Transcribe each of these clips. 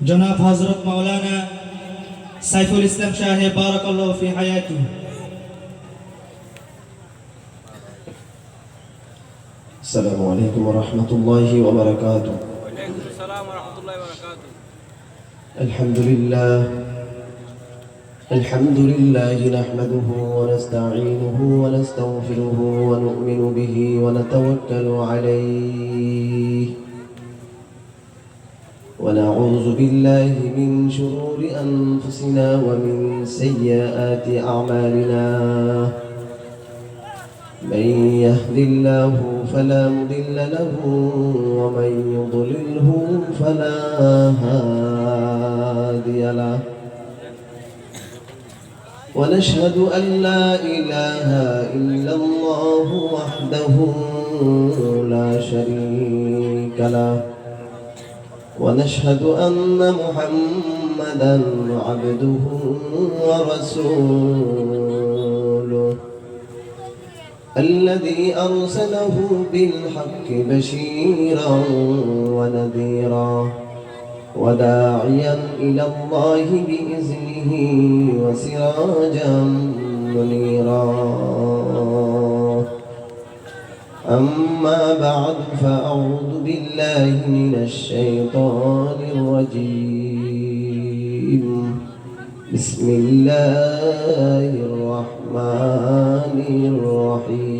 जनाब हजरत मौलाना सैफुल इस्लाम साहेब बारकल्लाहु फी हयाती। अस्सलामु अलैकुम व रहमतुल्लाहि व बरकातुहू। वालेकुम अस्सलाम व रहमतुल्लाहि व बरकातुहू। अल्हम्दुलिल्लाह नहमदुहु व नस्तईनुहु व नस्तगफिरुहु व नु'मिनु बिही व नतवक्कलु अलैहि व नऊज़ु बिल्लाहि मिन शुरूरि अनफुसिना व मिन सय्यिआति अअमालिना। من يهد الله فلا مضل له ومن يضلله فلا هادي له. ونشهد أن لا إله إلا الله وحده لا شريك له. ونشهد أن محمدا عبده ورسوله الذي أرسله بالحق بشيرا ونذيرا وداعيا إلى الله بإذنه وسراجا منيرا. أما بعد فأعوذ بالله من الشيطان الرجيم. بسم الله الرحمن الرحيم.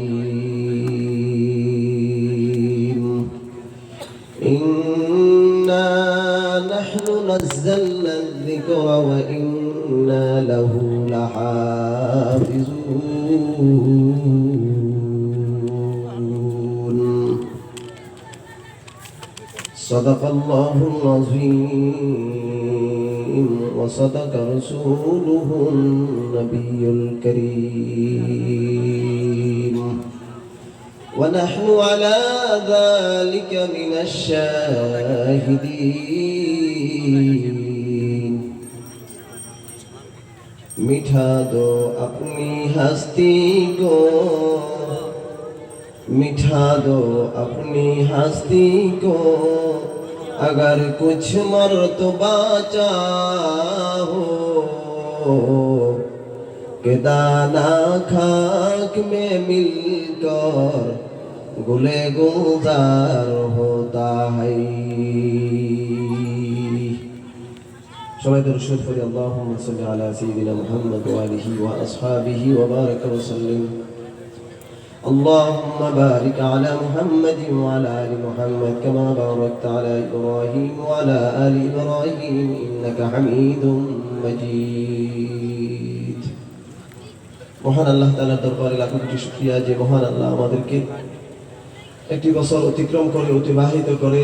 إنا نحن نزلنا الذكر وإنا له لحافظون. صدق الله العظيم وصدق رسوله النبي الكريم. ونحن على ذلك من الشاهدين. मिठा दो अपनी हस्ती को, मिठा दो अपनी हस्ती को, अगर कुछ मर्तबा चाहो कि दाना खाक में मिलकर गुले गुलजार होता है। সবাই দরুদ শরীফ পড়ি। আল্লাহুম্মা সাল্লি আলা সাইয়্যিদিনা মুহাম্মদ ওয়া আলিহি ওয়া আসহাবিহি ওয়া বারাক ওয়া সাল্লিম। اللهم بارك على محمد وعلى آل محمد كما باركت على إبراهيم وعلى آل إبراهيم إنك حميد مجيد. মহান আল্লাহ তাআলার দরবারে লাখো কোটি শুকরিয়া যে মহান আল্লাহ আমাদেরকে একটি বছর অতিক্রম করে অতিবাহিত করে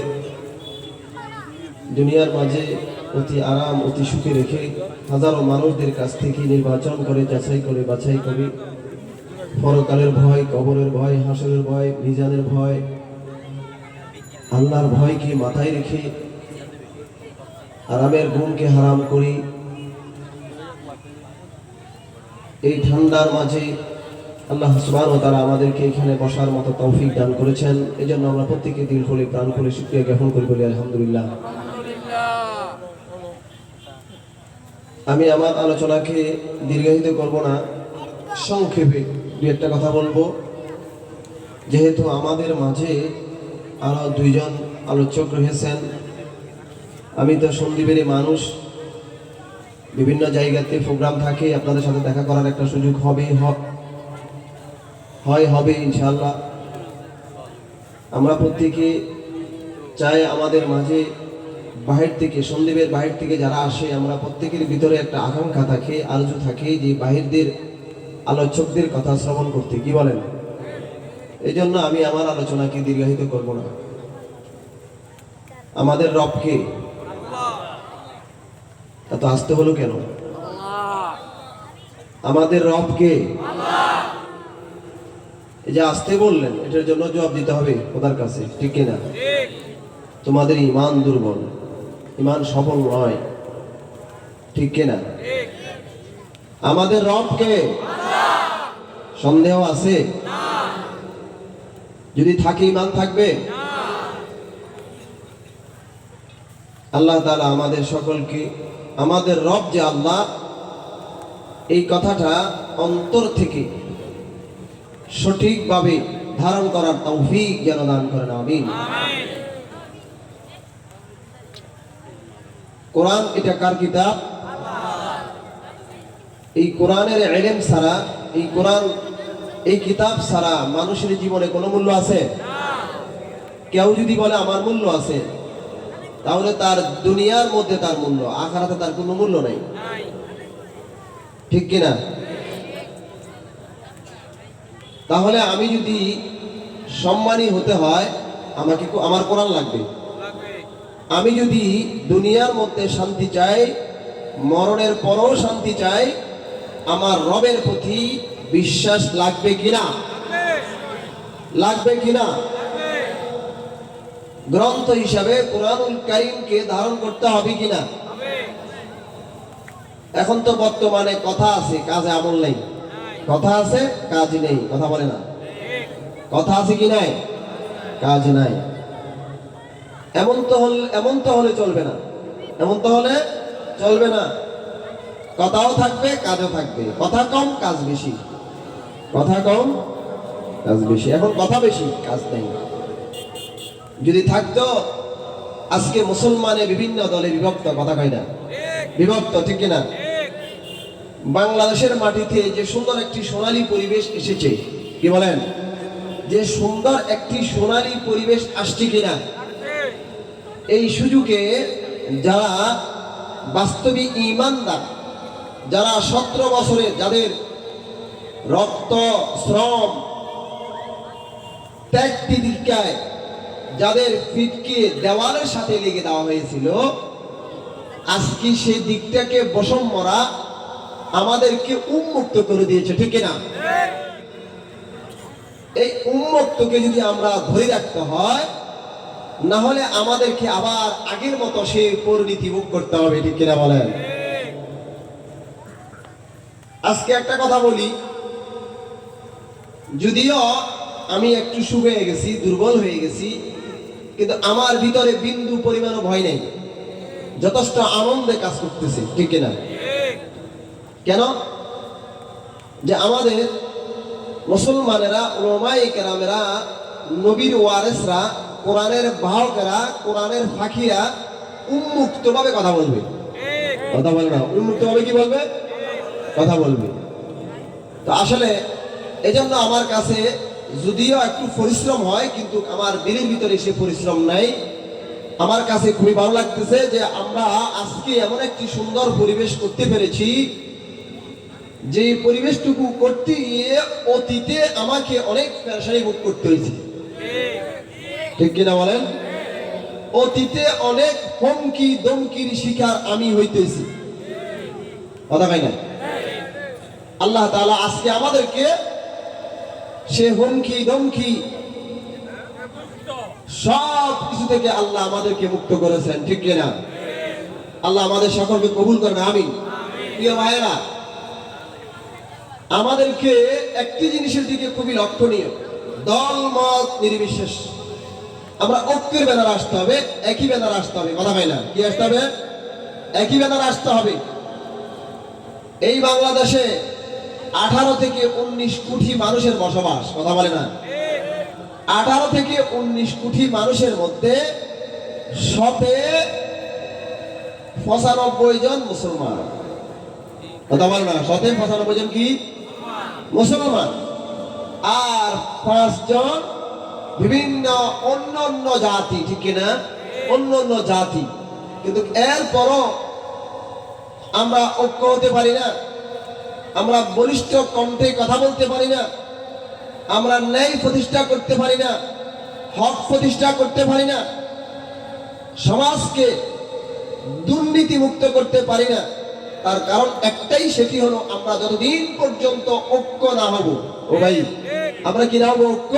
দুনিয়ার মাঝে অতি আরাম অতি সুখে রেখে হাজারো মানুষদের কাছ থেকে নির্বাচন করে যাচাই করে বাছাই করে পরকালের ভয়, কবরের ভয়, হাসরের ভয়, মিজানের ভয়, আল্লাহর ভয়কে মাথায় রেখে আরামের গুণকে হারাম করি এই ঠান্ডার মাঝে আল্লাহ সুবহানাহু ওয়া তাআলা আমাদেরকে এখানে বসার মতো তৌফিক দান করেছেন। এজন্য আমরা প্রত্যেকে দিল খুলে প্রাণ খুলে শুকরিয়া জ্ঞাপন করি, বলি আলহামদুলিল্লাহ। আমি আমার আলোচনাকে দীর্ঘায়িত করব না, সংক্ষেপে দু একটা কথা বলবো। যেহেতু আমাদের মাঝে আরো দুইজন আলোচক রয়েছেন, আমি তো সন্দীপেরই মানুষ, বিভিন্ন জায়গাতে প্রোগ্রাম থাকে, আপনাদের সাথে দেখা করার একটা সুযোগ হবে ইনশাআল্লাহ। আমরা প্রত্যেকে চাই আমাদের মাঝে বাহির থেকে, সন্দীপের বাহির থেকে যারা আসে, আমরা প্রত্যেকের ভিতরে একটা আকাঙ্ক্ষা থাকে, আরজু থাকে যে বাহিরদের আলোচকদের কথা শ্রবণ করতে, কি বলেন? এই জন্য আমি আমার আলোচনাকে দীর্ঘায়িত করব না। আমাদের রবকে এত আসতে হলো কেন? আমাদের রবকে এই যে আসতে বললেন, এটার জন্য জবাব দিতে হবে খোদার কাছে, ঠিক কিনা? তোমাদের ঈমান দুর্বল, ঈমান সফল নয়, ঠিক কিনা? আমাদের রবকে সন্দেহ আছে? যদি থাকে ঈমান থাকবে? আল্লাহ তাআলা আমাদের সকলকে, আমাদের রব যে আল্লাহ, এই কথাটা অন্তর থেকে সঠিকভাবে ধারণ করার তৌফিক যেন দান করেন, আমিন। কোরআন এটা কার কিতাব? এই কোরআনের ইলম ছাড়া, এই কোরআন, এই কিতাব ছাড়া মানুষের জীবনে কোনো মূল্য আছে? কেউ যদি বলে আমার মূল্য আছে, তাহলে তার দুনিয়ার মধ্যে তার মূল্য, আখিরাতে তার কোনো মূল্য নাই, ঠিক কিনা? তাহলে আমি যদি সম্মানী হতে হয়, আমাকে আমার কোরআন লাগবে। আমি যদি দুনিয়ার মধ্যে শান্তি চাই, মরণের পরও শান্তি চাই, আমার রবের প্রতি বিশ্বাস লাগবে কিনা? লাগবে কিনা? গ্রন্থ হিসাবে কোরআনুল কারীমকে ধারণ করতে হবে কিনা? এখন তো বর্তমানে কথা আছে, কাজে আমল নেই। কথা আছে, কাজ নেই, কথা বলে না। কথা আছে কি নাই? কাজ নাই। এমন তো হলে চলবে না, এমন তো হলে চলবে না। কথাও থাকবে, কাজও থাকবে। কথা কম, কাজ বেশি। কথা কম, কাজ বেশি। এখন কথা বেশি, কাজ নেই। যদি থাকতো, আজকে মুসলমানে বিভিন্ন দলে বিভক্ত, কথা কয় না? বিভক্ত, ঠিক কিনা? বাংলাদেশের মাটিতে যে সুন্দর একটি সোনালী পরিবেশ এসেছে, কি বলেন? যে সুন্দর একটি সোনালী পরিবেশ আসছে কিনা, এই সুযোগে যারা বাস্তবিক ঈমানদার, যারা 17 বছরে, যাদের রক্ত, শ্রম, ত্যাগ তিতিক্ষায়, যাদের পিঠকে দেওয়ালের সাথে লেগে দেওয়া হয়েছিল, আজকে সেই দিকটাকে বশমরা আমাদেরকে উন্মুক্ত করে দিয়েছে, ঠিক না? এই উন্মুক্তকে যদি আমরা ধরে রাখতে হয়, না হলে আমাদেরকে আবার আগের মতো সেই পরিণতি ভোগ করতে হবে, ঠিক কিনা বলেন? আজকে একটা কথা বলি, যদিও আমি একটু শুকিয়ে গেছি, দুর্বল হয়ে গেছি, কিন্তু আমার ভিতরে বিন্দু পরিমাণও ভয় নেই, যথেষ্ট আনন্দে কাজ করতেছে, ঠিক কিনা? কেন? যে আমাদের মুসলমানেরা, উলামায়ে কেরামেরা, নবীর ওয়ারিসরা, কোরআনের বাহকেরা, কোরআনের ফাঁকিরা উন্মুক্তভাবে কথা বলবে। কথা বলে না? উন্মুক্তভাবে কি বলবে? কথা বলবে। তো আসলে এজন্য আমার কাছে যদিও একটু পরিশ্রম হয়, কিন্তু আমার দিলের ভিতরে সে পরিশ্রম নাই। আমার কাছে খুবই ভালো লাগতেছে যে আমরা আজকে এমন একটি সুন্দর পরিবেশ করতে পেরেছি, যে পরিবেশটুকু করতে গিয়ে অতীতে আমাকে অনেক পেরেশানি ভোগ করতে হয়েছে, ঠিক কিনা বলেন? অতীতে অনেক হুমকি দমকির শিকার আমি হইতেছি, কথা কই না? আল্লাহ তাআলা আজকে আমাদেরকে সে হুমকি দমকি সব কিছু থেকে আল্লাহ আমাদেরকে মুক্ত করেছেন, ঠিক কিনা? আল্লাহ আমাদের সকলকে কবুল করেন, আমিন। প্রিয় ভাইয়েরা, আমাদেরকে একটি জিনিসের দিকে খুবই লক্ষণীয়, দল মত নির্বিশেষ আমরা ঐক্যের ব্যানার আসতে হবে, একই ব্যানার আসতে হবে, কথা হয় না? কি আসতে হবে? একই ব্যানার আসতে হবে। এই বাংলাদেশে 18 থেকে 19 কোটি মানুষের বসবাস, কথা বলে না? 18 থেকে 19 কোটি মানুষের মধ্যে 95 জন মুসলমান, কথা বলে না? 95 জন কি মুসলমান, আর 5 জন বিভিন্ন অন্য জাতি, ঠিক কিনা? অন্য জাতি। কিন্তু এরপরও আমরা ঐক্য হতে পারি না, আমরা বলিষ্ঠ কণ্ঠে কথা বলতে পারি না, আমরা ন্যায় প্রতিষ্ঠা করতে পারি না, হক প্রতিষ্ঠা করতে পারি না, সমাজকে দুর্নীতি মুক্ত করতে পারি না। তার কারণ একটাই, সেটি হলো আমরা যতদিন পর্যন্ত ঐক্য না হব, ও ভাই, আমরা কি না হবো? ঐক্য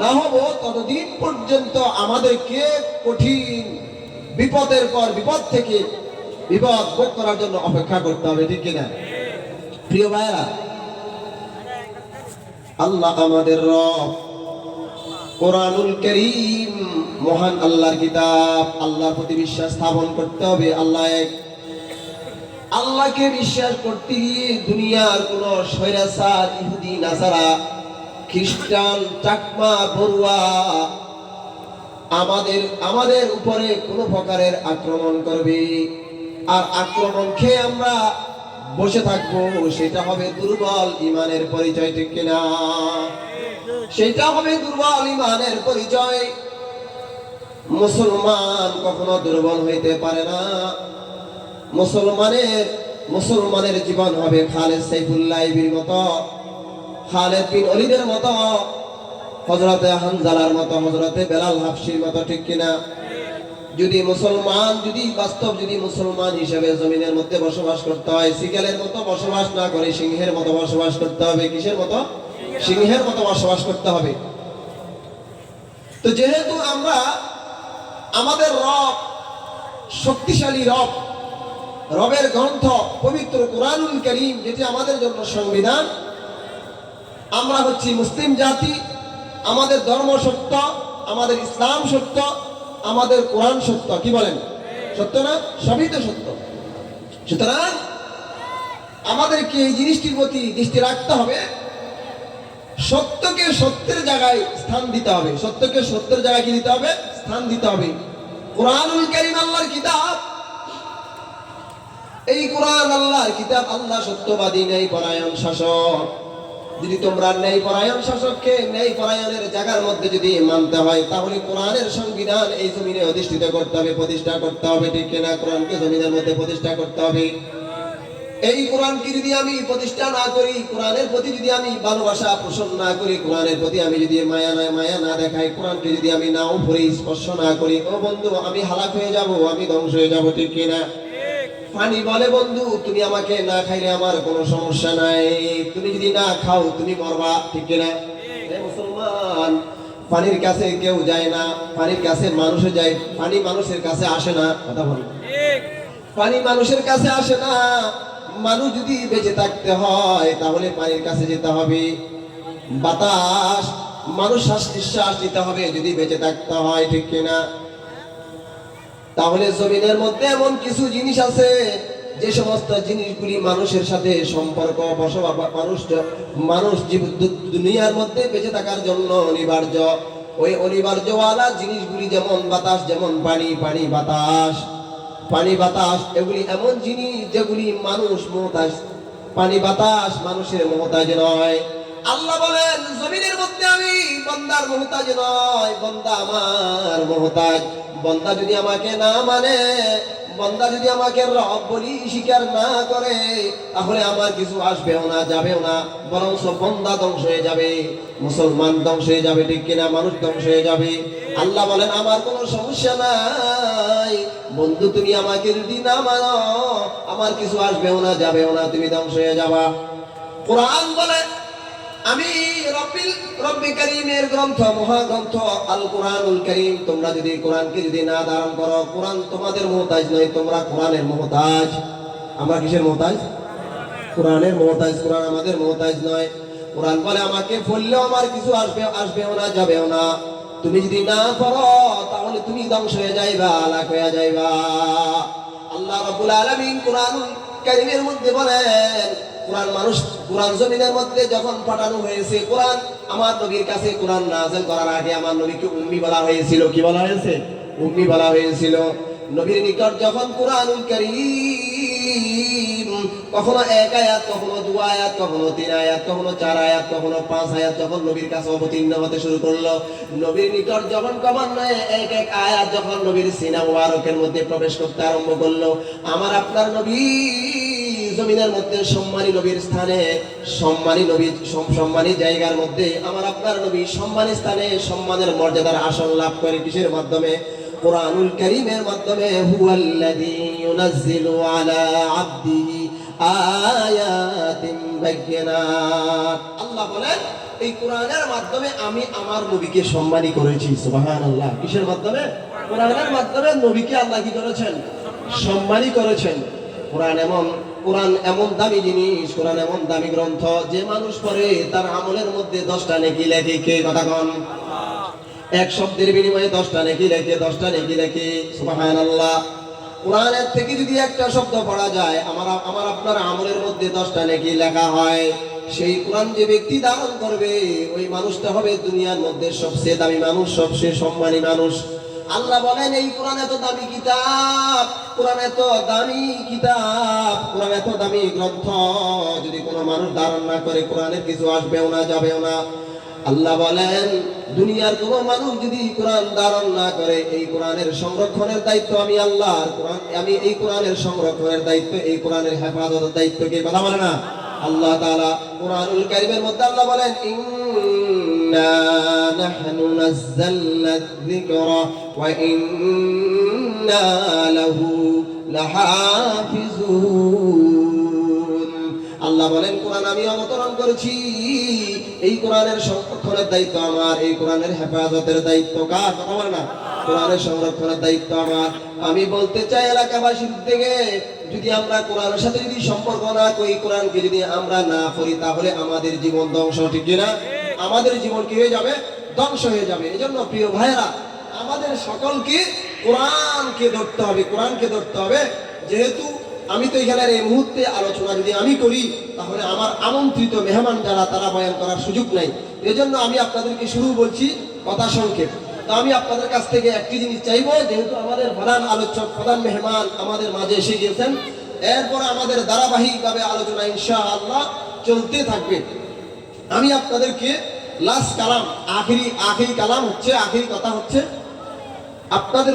না হব, ততদিন পর্যন্ত আমাদেরকে কঠিন বিপদের পর বিপদ থেকে বিপদ ভোগ করার জন্য অপেক্ষা করতে হবে, ঠিক কিনা? প্রিয় ভাইরা, আল্লাহ আমাদের রব কোরআনুল কারীম মহান আল্লাহর কিতাব, আল্লাহর প্রতি বিশ্বাস স্থাপন করতে হবে। আল্লাহ এক। আল্লাহকে বিশ্বাস করতে গিয়ে দুনিয়ার কোন স্বৈরাচার, ইহুদি, নাসারা, খ্রিস্টান, চাকমা, বড়ুয়া আমাদের উপরে কোনো প্রকারের আক্রমণ করবে, আর আক্রমণ খেয়ে আমরা বসে থাকবো, সেটা হবে দুর্বল ইমানের পরিচয়, ঠিক কিনা? সেটা হবে দুর্বল ইমানের পরিচয়। মুসলমান কখনো দুর্বল হইতে পারে না। মুসলমানের জীবন হবে খালেদ সাইফুল্লাহর মতো, খালেদ বিন ওলীদের মতো, হযরতে হানজালার মতো, হযরতে বেলাল হাবশির মতো, ঠিক কিনা? যদি বাস্তব মুসলমান হিসেবে জমিনের মধ্যে বসবাস করতে হয়, সিগালের মতো বসবাস না করে সিংহের মতো বসবাস করতে হবে। কিসের মতো? সিংহের মতো বসবাস করতে হবে। তো যেহেতু আমাদের রব শক্তিশালী, রবের গ্রন্থ পবিত্র কুরআনুল কারীম, যেটি আমাদের জন্য সংবিধান, আমরা হচ্ছি মুসলিম জাতি, আমাদের ধর্ম সত্য, আমাদের ইসলাম সত্য, আমাদের কোরআন সত্য। কি বলেন? সত্য না? সবই তো সত্য। সুতরাং আমাদেরকে এই জিনিসটির প্রতি দৃষ্টি রাখতে হবে, সত্যকে সত্যের জায়গায় স্থান দিতে হবে। সত্যকে সত্যের জায়গায় কি দিতে হবে? স্থান দিতে হবে। কুরআনুল কারীম আল্লাহর কিতাব, এই কোরআন আল্লাহর কিতাব। আল্লাহ সত্যবাদী, ন্যায় পরায়ণ শাসক। যদি তোমরা ন্যায় পরায়ণ শাসককে ন্যায় পরায়ণের জায়গার মধ্যে যদি মানতে হয়, তাহলে কোরআনের সংবিধান এই জমিনে অধিষ্ঠিত করতে হবে, প্রতিষ্ঠা করতে হবে, ঠিক কিনা? কোরআনকে জমিনের মধ্যে প্রতিষ্ঠা করতে হবে। এই কোরআনকে যদি আমি প্রতিষ্ঠা না করি, কোরআনের প্রতি যদি আমি ভালোবাসা পোষণ না করি, কোরআনের প্রতি আমি যদি মায়া না দেখাই, কোরআনকে যদি আমি নাও পড়ি, স্পর্শ না করি, ও বন্ধু, আমি হালাক হয়ে যাব, আমি ধ্বংস হয়ে যাব, ঠিক কিনা? পানি বলে, বন্ধু, তুমি আমাকে না খাইলে আমার কোনো সমস্যা নাই, তুমি যদি না খাও তুমি মরবা, ঠিক কিনা? মুসলমান, পানির কাছে কেউ যায় না, পানির কাছে মানুষ যায়, পানি মানুষের কাছে আসে না। কথা বল। পানি মানুষের কাছে আসে না। মানুষ যদি বেঁচে থাকতে হয় তাহলে পানির কাছে যেতে হবে। বাতাস, মানুষ শ্বাস নিঃশ্বাস নিতে হবে যদি বেঁচে থাকতে হয়, ঠিক কিনা? তাহলে জমিনের মধ্যে এমন কিছু জিনিস আছে, যে সমস্ত জিনিসগুলি মানুষের সাথে সম্পর্ক বসবাস, মানুষ দুনিয়ার মধ্যে বেঁচে থাকার জন্য অনিবার্য। ওই অনিবার্যওয়ালা জিনিসগুলি যেমন বাতাস, যেমন পানি, বাতাস, এগুলি এমন জিনিস যেগুলি মানুষ মুহতাজ। পানি, বাতাস মানুষের মুহতাজ নয়। আল্লাহ বলেন, জমিনের মধ্যে আমি বান্দার মুহতাজ নয়, বান্দা আমার মুহতাজ। বান্দা যদি আমাকে না মানে, বান্দা যদি আমাকে রব বলি স্বীকার না করে, তাহলে আমার কিছু আসবেও না, যাবেও না, বরং সব বান্দা ধ্বংস হয়ে যাবে, মুসলমান ধ্বংস হয়ে যাবে, ঠিক কিনা? মানুষ ধ্বংস হয়ে যাবে। আল্লাহ বলেন, আমার কোনো সমস্যা নাই, বন্ধু, তুমি আমাকে যদি না মানো, আমার কিছু আসবেও না, যাবেও না, তুমি ধ্বংস হয়ে যাবা। কোরআন বলে, আমি রব্বি কারীমের গ্রন্থ, মহাগ্রন্থ আল কোরআনুল কারীম, তোমরা যদি কোরআনকে যদি না ধারণ করো, কোরআন তোমাদের মুহতাজ নয়, তোমরা কোরআনের মুহতাজ। আমরা কিসের মুহতাজ? কোরআনের মুহতাজ। কোরআন আমাদের মুহতাজ নয়। কোরআন বলে, আমাকে বললেও আমার কিছু আসবেও না, যাবেও না, তুমি যদি না পড়ো তাহলে তুমি ধ্বংস হয়ে যাইবা, হালাক হয়ে যাইবা। আল্লাহ রাব্বুল আলামিন কোরআনুল কারীমের মধ্যে বলেন, কোরআন জমিনের মধ্যে যখন পাঠানো হয়েছে, কোরআন আমার নবীর কাছে কোরআন নাযিল করার আগে আমার নবীকে উম্মি বলা হয়েছিল। কি বলা হয়েছে? উম্মি বলা হয়েছিল। নবীর নিকট যখন কোরআনুল কারীম কখনো 1 আয়াত, কখনো 2 আয়াত, কখনো 3 আয়াত, কখনো 4 আয়াত, কখনো 5 আয়াত যখন নবীর কাছে অবতীর্ণ হতে শুরু করলো, নবীর নিকট যখন ক্রমান্বয়ে এক আয়াত যখন নবীর সিনা মুবারকের মধ্যে প্রবেশ করতে আরম্ভ করলো, আমার আপনার নবী জমিনের মধ্যে সম্মানী নবীর স্থানে, সম্মানী জায়গার মধ্যে আমার আপনার নবী সম্মানী স্থানে সম্মানের মর্যাদার আসন লাভ করে। কিসের মাধ্যমে? কোরআনুল কারীমের মাধ্যমে। হুয়াল্লাযী ইউনাজ্জিলু আলা আবদিহি আয়াতিন বায়িনাত। আল্লাহ বলেন, এই কোরআনের মাধ্যমে আমি আমার নবীকে সম্মানী করেছি। সুবহানাল্লাহ। কিসের মাধ্যমে? কোরআনের মাধ্যমে নবীকে আল্লাহ কি করেছেন? সম্মানী করেছেন। কোরআন এমন দামি জিনিস, কোরআন এমন দামি গ্রন্থ, যে মানুষ পড়ে তার আমলের মধ্যে 10টা নেকি লেখে। কে কথা কন? এক শব্দের বিনিময়ে 10টা নেকি লেখে, 10টা নেকি লেখে। সুবহানাল্লাহ। কোরআনের থেকে যদি একটা শব্দ পড়া যায়, আমার আপনার আমলের মধ্যে 10টা নেকি লেখা হয়। সেই কোরআন যে ব্যক্তি ধারণ করবে, ওই মানুষটা হবে দুনিয়ার মধ্যে সবচেয়ে দামি মানুষ, সবচেয়ে সম্মানী মানুষ। আল্লাহ বলেন, এই কোরআন এত দামি কিতাব, কোরআন এত দামি কিতাব, কোরআন এত দামি গ্রন্থ, যদি কোনো মানুষ ধারণ না করে, কোরআনের কিছু আসবেও না, যাবেও না। আল্লাহ বলেন, দুনিয়ার কোনো মানুষ যদি কোরআন ধারণ না করে, এই কোরআনের সংরক্ষণের দায়িত্ব আমি আল্লাহর। আমি এই কোরআনের সংরক্ষণের দায়িত্ব, এই কোরআনের হেফাজতের দায়িত্ব কে কথা বলে না? আল্লাহ তাআলা কোরআনুল কারীমের মধ্যে আল্লাহ বলেন, ইন্না নাহনু নাযালনা যিকরা ওয়া ইন্না লাহু লাহাফিজুন। আল্লাহ বলেন, কোরআন আমি অবতরণ করেছি, এই কোরআনের সংরক্ষণের দায়িত্ব আমার, এই কোরআনের হেফাজতের দায়িত্ব কার? কথা বলে না? কোরআনের সংরক্ষণের দায়িত্ব আমার। আমি বলতে চাই এলাকাবাসীর থেকে, যদি আমরা কোরআনের সাথে যদি সম্পর্ক না করি, কোরআনকে যদি আমরা না পড়ি, তাহলে আমাদের জীবন ধ্বংস, ঠিক না? আমাদের জীবন কি হয়ে যাবে? ধ্বংস হয়ে যাবে। এজন্য প্রিয় ভাইরা, আমাদের সকলকে কোরআনকে ধরতে হবে, কোরআনকে ধরতে হবে। যেহেতু আমি তো এখানের এই মুহূর্তে আলোচনা যদি আমি করি, তাহলে আমার আমন্ত্রিত মেহমান যারা, তারা বয়ান করার সুযোগ নাই। এজন্য আমি আপনাদেরকে শুরু বলছি কথা সংক্ষেপ। তো আমি আপনাদের কাছ থেকে একটি জিনিস চাইবো, যেহেতু আমাদের প্রধান আলোচক, প্রধান মেহমান আমাদের মাঝে এসে গিয়েছেন, এরপর আমাদের ধারাবাহিকভাবে আলোচনা ইনশাআল্লাহ চলতে থাকবে। আমি আপনাদেরকে লাস্ট কালাম, আখিরি কালাম হচ্ছে, আখিরি কথা হচ্ছে আপনাদের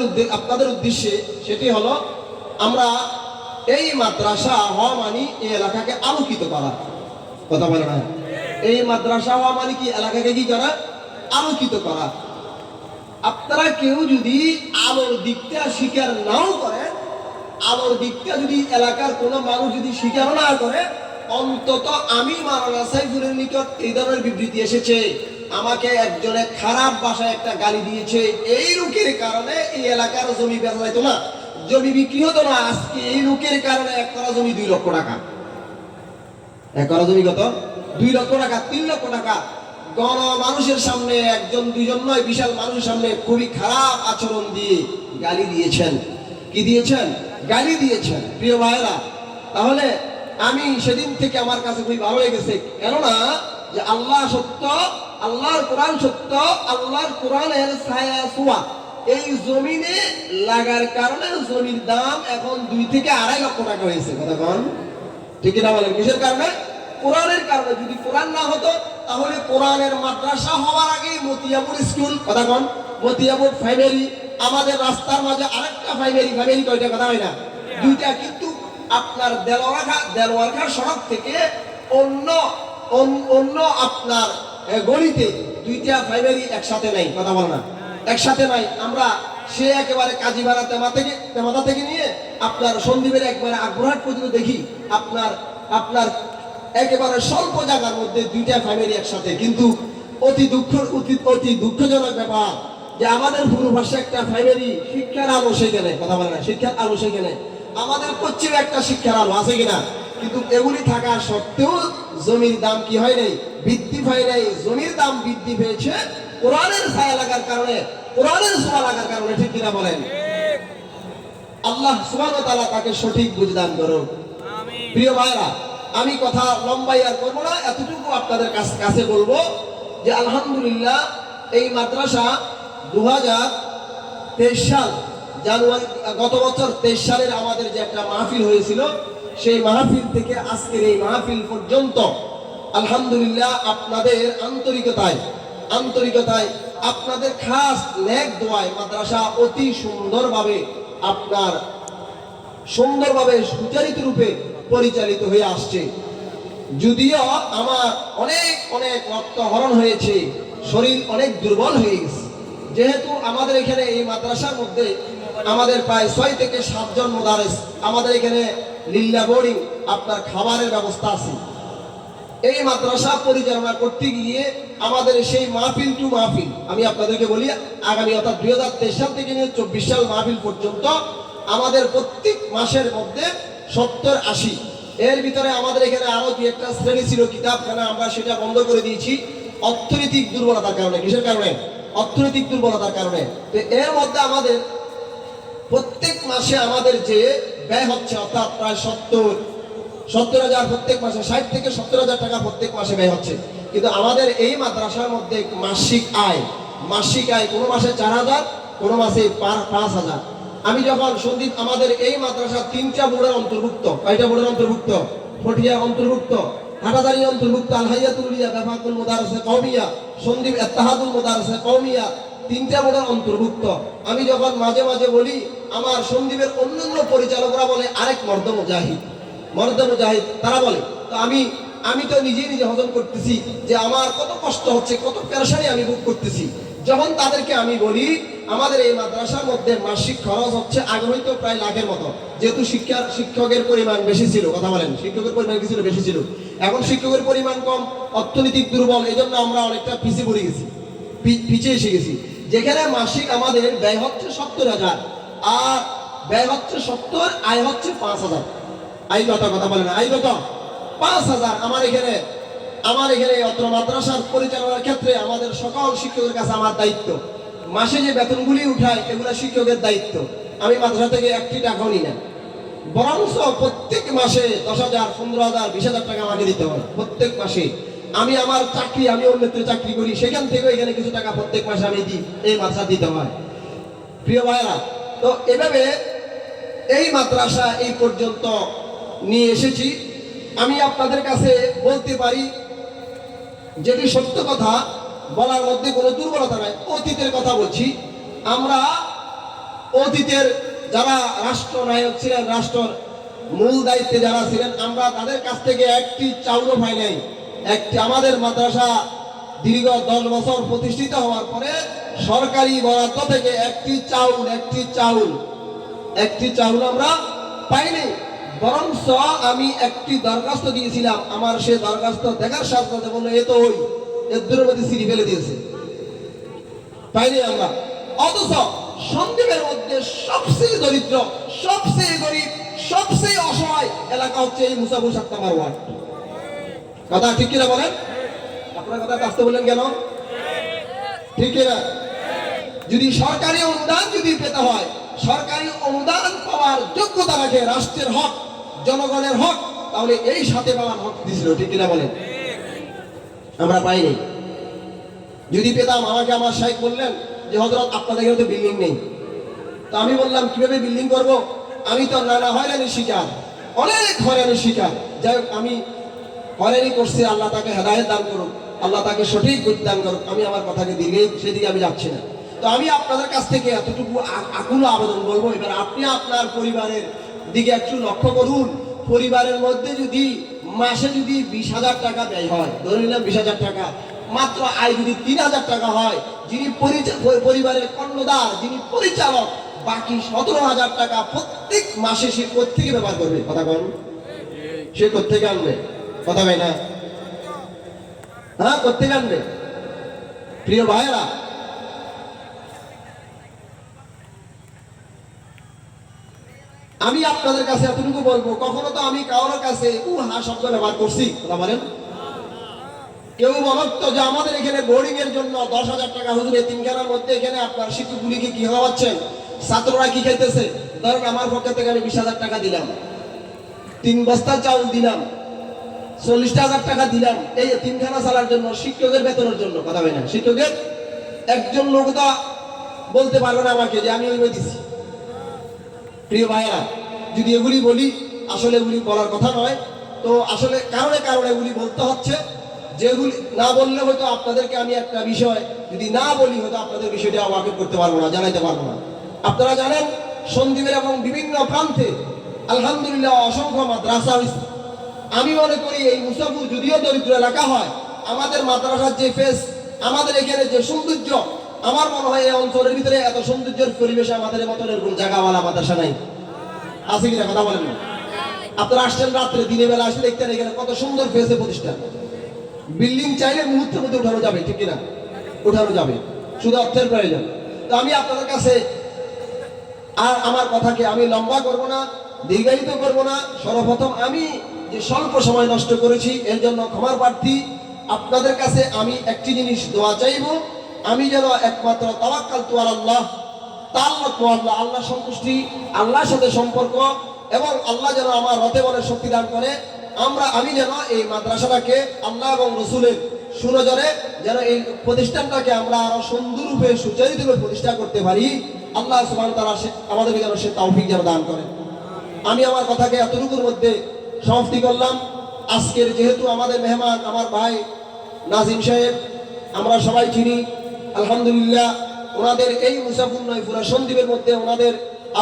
উদ্দেশ্যে, সেটি হলো আমরা এই মাদ্রাসা হওয়া মানে এই এলাকাকে আলোকিত করা। কথা বলে না? এই মাদ্রাসা হওয়া মানে কি? এলাকাকে কি করা? আলোকিত করা। আপনারা কেউ যদি আলোর দিকটা স্বীকার নাও করেন, আলোর দিকটা যদি এলাকার কোনো মানুষ যদি স্বীকার না করে, অন্তত আমি মাওলানা সাইফুলের নিকট এই ধরনের বিবৃতি এসেছে, আমাকে একজনে খারাপ ভাষায় একটা গালি দিয়েছে, এই লোকের কারণে এই এলাকার জমি বেচা যেত না, জমি বিক্রি হতো না। আজকে এই লোকের কারণে 1 করা জমি 2 লক্ষ টাকা। 1 করা জমি কত? 2 লক্ষ টাকা, 3 লক্ষ টাকা। গণ মানুষের সামনে, একজন দুইজন নয়, বিশাল মানুষের সামনে খুবই খারাপ আচরণ দিয়ে গালি দিয়েছেন। কি দিয়েছেন? গালি দিয়েছেন। প্রিয় ভাইরা, তাহলে আমি সেদিন থেকে আমার কাছে খুবই ভালো লেগেছে, কেননা যে আল্লাহ সত্য, আল্লাহর কোরআন সত্য, আল্লাহর কোরআনের ছায়া ছোঁয়া এই জমিনে লাগার কারণে জমির দাম এখন 2 থেকে 2.5 লক্ষ টাকা হয়েছে। কথা কন, ঠিক না বলেন? কিসের কারণে? কোরআনের কারণে। যদি কোরআন না হতো, তাহলে কোরআনের মাদ্রাসা হওয়ার আগে মতিয়াপুর স্কুল, কথা কন, মতিয়াপুর প্রাইমারি, আমাদের রাস্তার মাঝে আরেকটা প্রাইমারি, কয়টা? কথা হয় না? 2টা। কিন্তু আপনার দেলোয়ারখা সড়ক থেকে অন্য আপনার গলিতে 2টা প্রাইমারি একসাথে নাই। কথা বল না? একসাথে নাই। আমরা সে একেবারে কাজীপাড়া তেমাতা থেকে নিয়ে আপনার সন্দীপের একবারে আগ্রহাট পর্যন্ত দেখি, আপনার একেবারে স্বল্প জায়গার মধ্যে 2টা প্রাইমারি একসাথে। কিন্তু অতি দুঃখজনক ব্যাপার যে আমাদের পূর্বপাশে একটা প্রাইমারি, শিক্ষার আলো সেখানে। কথা বলে না? শিক্ষার আলো সেখানে। আমাদের পশ্চিমে একটা শিক্ষার আলো আছে কিনা? কিন্তু এগুলি থাকা সত্ত্বেও জমির দাম কি হয় নাই? বৃদ্ধি হয় নাই। জমির দাম বৃদ্ধি পেয়েছে কোরআনের ছায়া লাগার কারণে, কোরআনের ছোঁয়া লাগার কারণে, ঠিক কিনা বলেন? আল্লাহ সুবহানাহু ওয়া তাআলা তাকে সঠিক বুঝদান করুন। প্রিয় ভাইরা, আমি কথা লম্বাই আর করবো না, এতটুকু আপনাদের কাছে বলবো যে আলহামদুলিল্লাহ এই মাদ্রাসা 2023 সাল জানুয়ারি, গত বছর 23 সালের আমাদের যে একটা মাহফিল হয়েছিল, সেই মাহফিল থেকে আজকের এই মাহফিল পর্যন্ত আলহামদুলিল্লাহ আপনাদের আন্তরিকতায় আপনাদের খাস নেক দোয়ায় মাদ্রাসা অতি সুন্দরভাবে সুচারিত রূপে পরিচালিত হয়ে আসছে। যদিও আমার অনেক রক্ত হরণ হয়েছে, শরীর অনেক দুর্বল হয়ে গেছে, যেহেতু আমাদের এখানে এই মাদ্রাসার মধ্যে আমাদের প্রায় 6 থেকে 7 জন মুদারিস, আমাদের এখানে লিল্লা বোর্ডিং, আপনার খাবারের ব্যবস্থা আছে। এই মাদ্রাসা পরিচালনা করতে গিয়ে আমাদের সেই মাহফিল টু মাহফিল, আমি আপনাদেরকে বলি, আগামী অর্থাৎ 2023 সাল থেকে নিয়ে 24 সাল মাহফিল পর্যন্ত আমাদের প্রত্যেক মাসের মধ্যে 70-80, এর ভিতরে আমাদের এখানে আরো 2-একটা শ্রেণী ছিল কিতাবখানা, আমরা সেটা বন্ধ করে দিয়েছি অর্থনৈতিক দুর্বলতার কারণে। কিসের কারণে? অর্থনৈতিক দুর্বলতার কারণে। তো এর মধ্যে আমাদের প্রত্যেক মাসে আমাদের যে ব্যয় হচ্ছে, অর্থাৎ প্রায় 70,000 প্রত্যেক মাসে, 60 থেকে 70,000 টাকা প্রত্যেক মাসে ব্যয় হচ্ছে। কিন্তু আমাদের এই মাদ্রাসার মধ্যে মাসিক আয় কোনো মাসে 4,000, কোনো মাসে 5,000। আমি যখন সন্দীপ, আমাদের এই মাদ্রাসা 3টা বোর্ডের অন্তর্ভুক্ত। কয়টা বোর্ডের অন্তর্ভুক্ত? ফটিয়া অন্তর্ভুক্ত, হাটাদারি অন্তর্ভুক্ত, আল হাইয়াতুলিয়া, বেফাকুল মুদারসে কওমিয়া, সন্দীপ ইত্তেহাদুল মুদারসে কওমিয়া, 3টা বোর্ডের অন্তর্ভুক্ত। আমি যখন মাঝে মাঝে বলি, আমার সন্দীপের অন্যান্য পরিচালকরা বলে আরেক মর্দ মুজাহিদ, তারা বলে। তো আমি তো নিজে হজম করতেছি যে আমার কত কষ্ট হচ্ছে, কত পেরেশানি আমি ভোগ করতেছি। যখন তাদেরকে আমি বলি আমাদের এই মাদ্রাসার মধ্যে মাসিক খরচ হচ্ছে, আগে হয়তো প্রায় লাখের মতো, যেহেতু শিক্ষকের পরিমাণ বেশি ছিল, কথা বলেন, শিক্ষকের পরিমাণ কি ছিল? বেশি ছিল। এখন শিক্ষকের পরিমাণ কম, অর্থনৈতিক দুর্বল, এই জন্য আমরা অনেকটা পিছিয়ে এসে গেছি। যেখানে মাসিক আমাদের ব্যয় হচ্ছে 70,000, আর ব্যয় হচ্ছে 70, আয় হচ্ছে 5,000। কথা বলেন, আয় কত? 5,000। আমার এখানে অত্র মাদ্রাসার পরিচালনার ক্ষেত্রে আমাদের সকল শিক্ষকের কাছে আমার দায়িত্ব। মাসে যে বেতনগুলি উঠায় এগুলো শিক্ষকের দায়িত্ব। আমি মাদ্রাসা থেকে 1 টাকাও নিই না, বরঞ্চ প্রত্যেক মাসে 10,000, 15,000, 20,000 টাকা আমাকে দিতে হয় প্রত্যেক মাসে। আমি আমার চাকরি, আমি অন্যত্র চাকরি করি, সেখান থেকে এখানে কিছু টাকা প্রত্যেক মাসে আমি দিই, এই মাদ্রাসা দিতে হয়। প্রিয় ভাইরা, তো এভাবে এই মাদ্রাসা এই পর্যন্ত নিয়ে এসেছি। আমি আপনাদের কাছে বলতে পারি, যেটি সত্য কথা, বলার মধ্যে কোনো দুর্বলতা নাই। অতীতের কথা বলছি। আমরা অতীতের যারা রাষ্ট্রনায়ক ছিলেন, রাষ্ট্রের মূল দায়িত্বে যারা ছিলেন, আমরা তাদের কাছ থেকে একটি চাউলও পাই নাই। আমাদের মাদ্রাসা দীর্ঘ 10 বছর প্রতিষ্ঠিত হওয়ার পরে সরকারি বরাদ্দ থেকে একটি চাউল আমরা পাইনি। বরঞ্চ আমি একটি দরখাস্ত দিয়েছিলাম, আমার সে দরখাস্ত দেখার সাথে সাথে বললো এ তো এর দূরের মধ্যে সিঁড়ি ফেলে দিয়েছে, পাইনি আমরা। অথচ সন্দীপের মধ্যে সবচেয়ে দরিদ্র, সবচেয়ে গরিব, সবচেয়ে অসহায় এলাকা হচ্ছে এই মুসাফুর 7 নম্বর ওয়ার্ড। কথা ঠিক কিনা বলেন? আপনার কথা আসতে বললেন কেন? ঠিক কিনা? যদি সরকারি অনুদান যদি পেতে হয়, সরকারি অনুদান পাওয়ার যোগ্যতা রাখে, রাষ্ট্রের হক, জনগণের হক, তাহলে এই 7 পাওয়ার হক দিছিল। ঠিক কিনা বলেন? আমরা পাইনি। যদি পেতাম, আমাকে আমার শাইখ বললেন যে হযরত আপনাদের এখানে তো বিল্ডিং নেই। তো আমি বললাম কিভাবে বিল্ডিং করব? আমি তো নানা হয়রানির শিকার, অনেক হয়রানির শিকার। যাই হোক, আমি হয়রানি করছি, আল্লাহ তাকে হেদায়েত দান করুন, আল্লাহ তাকে সঠিক বুদ্ধি দান করুন। আমি আমার কথাকে সেদিকে আমি যাচ্ছি না। তো আমি আপনাদের কাছ থেকে এতটুকু আকুল আবেদন বলবো, এবার আপনি আপনার পরিবারের দিকে একটু লক্ষ্য করুন। পরিবারের মধ্যে যদি মাসে যদি 20,000 টাকা ব্যয় হয়, ধরে নিলাম 20,000 টাকা, মাত্র আয় যদি 3,000 টাকা হয়, যিনি পরিবারের কর্ণধার, যিনি পরিচালক, বাকি 17,000 টাকা প্রত্যেক মাসে সে কোত্থেকে ব্যবহার করবে? কথা বল, সে কোত্থেকে আনবে? কথা হয় না? হ্যাঁ, কোত্থেকে আনবে? প্রিয় ভাইয়েরা, আমি আপনাদের কাছে এতটুকু বলবো, কখনো তো আমি কারোর কাছে শব্দ ব্যবহার করছি? কথা বলেন। কেউ বলত যে আমাদের এখানে বোর্ডিং এর জন্য 10,000 টাকা হুজুর এতিমখানার মধ্যে, এখানে আপনার শিক্ষকগুলিকে কি খাওয়াচ্ছেন, ছাত্ররা কি খাইতেছে? ধরেন আমার পক্ষ থেকে আমি 20,000 টাকা দিলাম, 3 বস্তা চাউল দিলাম, 40,000 টাকা দিলাম এই এতিমখানা চালার জন্য, শিক্ষকের বেতনের জন্য। কথা হয় না? শিক্ষকের একজন লোক তো বলতে পারবে না আমাকে যে আমি ওইভাবে দিছি। প্রিয় ভাইয়েরা, যদি এগুলি বলি, আসলে এগুলি বলার কথা নয়। তো আসলে কারণে এগুলি বলতে হচ্ছে, যেগুলি না বললে হয়তো আপনাদেরকে আমি একটা বিষয় যদি না বলি, হয়তো আপনাদের বিষয়টা ওয়াকিফ করতে পারবো না, জানাইতে পারবো না। আপনারা জানেন সন্দ্বীপের এবং বিভিন্ন প্রান্তে আলহামদুলিল্লাহ অসংখ্য মাদ্রাসা হয়েছে। আমি মনে করি এই মুসাফুর যদিও দরিদ্র এলাকা হয়, আমাদের মাদ্রাসার যে ফেস, আমাদের এখানে যে সৌন্দর্য, আমার মনে হয় এই অঞ্চলের ভিতরে এত সৌন্দর্যের পরিবেশে আমাদের মতন এরকম জায়গাওয়ালা মাদ্রাসা নাই। আছে কিনা? কথা বলেন না। আপনারা আসছেন রাত্রে, দিনের বেলা আসলে দেখতেন এখানে কত সুন্দর ফেসে প্রতিষ্ঠান। বিল্ডিং চাইলে মুহূর্তের মধ্যে উঠানো যাবে, ঠিক কিনা? উঠানো যাবে, শুধু অর্থের প্রয়োজন। তো আমি আপনাদের কাছে আর আমার কথাকে আমি লম্বা করব না, দীর্ঘায়িত করব না। সর্বপ্রথম আমি যে স্বল্প সময় নষ্ট করেছি এর জন্য ক্ষমার প্রার্থী। আপনাদের কাছে আমি একটি জিনিস দোয়া চাইব, আমি যেন একমাত্র তাওয়াক্কালতু আলাল্লাহ, তাআল্লুক আল্লাহ, আল্লাহ সন্তুষ্টি, আল্লাহর সাথে সম্পর্ক, এবং আল্লাহ যেন আমার রতে মনে শক্তি দান করে, আমি যেন এই মাদ্রাসাটাকে আল্লাহ এবং রসুলের সুনজরে যেন এই প্রতিষ্ঠানটাকে আমরা আরো সুন্দররূপে সুচারিতভাবে প্রতিষ্ঠা করতে পারি। আল্লাহ সুবহানাহু ওয়া তাআলা আমাদেরকে যেন সে তৌফিক যেন দান করেন। আমি আমার কথাকে এতটুকুর মধ্যে সমাপ্তি করলাম। আজকের যেহেতু আমাদের মেহমান আমার ভাই নাজিম সাহেব, আমরা সবাই চিনি, আলহামদুলিল্লাহ ওনাদের এই মুসাফুর নয় পুরা সন্দ্বীপের মধ্যে ওনাদের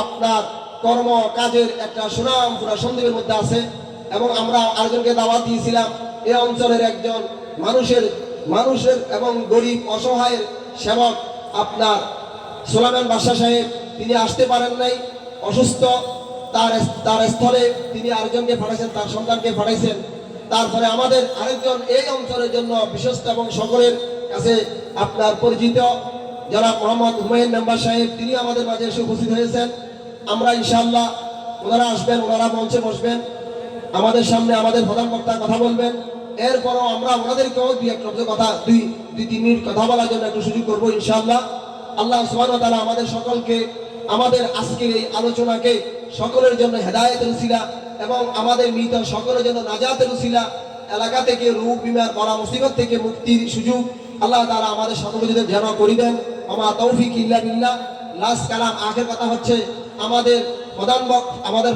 আপনার কর্ম কাজের একটা সুনাম পুরা সন্দ্বীপের মধ্যে আছে। এবং আমরা আরেকজনকে দাওয়াত দিয়েছিলাম, এই অঞ্চলের একজন মানুষের এবং গরিব অসহায়ের সেবক আপনার সোলাইমান বাদশা সাহেব, তিনি আসতে পারেন নাই, অসুস্থ। তার স্থলে তিনি আরেকজনকে পাঠাইছেন, তার সন্তানকে পাঠাইছেন। তারপরে আমাদের আরেকজন এই অঞ্চলের জন্য বিশ্বস্ত এবং সকলের কাছে আপনার পরিচিত জনাব মোহাম্মদ হুমায়ুন মেম্বার সাহেব, তিনি আমাদের মাঝে এসে উপস্থিত হয়েছেন। আমরা ইনশাআল্লাহ ওনারা আসবেন, ওনারা মঞ্চে বসবেন, আমাদের সামনে আমাদের প্রধান বক্তা কথা বলবেন। এরপরও আমরা ওনাদেরকেও দুই তিন মিনিট কথা বলার জন্য একটু সুযোগ করবো ইনশাআল্লাহ। আল্লাহ সুবহানাহু ওয়া তাআলা আমাদের সকলকে, আমাদের আজকের এই আলোচনাকে সকলের জন্য হেদায়েতের উসিলা এবং আমাদের মৃত সকলের জন্য নাজাতের উসিলা, এলাকা থেকে রোগ বিমার বড় মুসিবত থেকে মুক্তির সুযোগ আল্লাহ তাআলা আমাদের সকলদের যেন করে দেন। আমা তৌফিক ইল্লা বিল্লাহ। লাস্ট কালাম, আখের কথা হচ্ছে আমাদের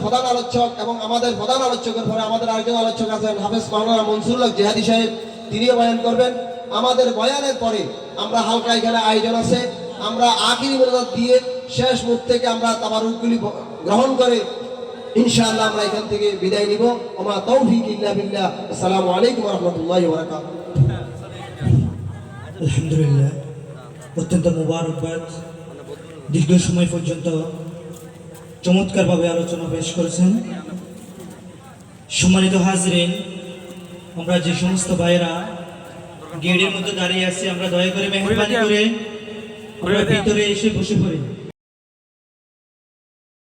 প্রধান আলোচক এবং আমাদের প্রধান আলোচকের পরে আমাদের আরেকজন আলোচক আছেন হাফেজ মাওলানা মনসুরুল্লাহ জিহাদি সাহেব, তিনিও বয়ান করবেন। আমাদের বয়ানের পরে আমরা হালকা এখানে আয়োজন আছে, আমরা আখিরি মোনাজাত দিয়ে শেষ মুখ থেকে আমরা তাবারুকগুলি গ্রহণ করে ইনশাআল্লাহ আমরা এখান থেকে বিদায় নিব। ওমা তৌফিক ইল্লা বিল্লাহ। আসসালামু আলাইকুম ওয়া রাহমাতুল্লাহি ওয়া বারাকাতুহু। আলহামদুলিল্লাহ, অত্যন্ত মুবারকবাদ। দীর্ঘ সময় পর্যন্ত চমৎকারভাবে আলোচনা পেশ করেছেন। সম্মানিত হাজরিন, আমরা যে সমস্ত ভাইয়েরা গেটের মধ্যে দাঁড়িয়ে আছি, আমরা দয়া করে মেহরবানি করে আমরা ভিতরে এসে বসে পড়ি।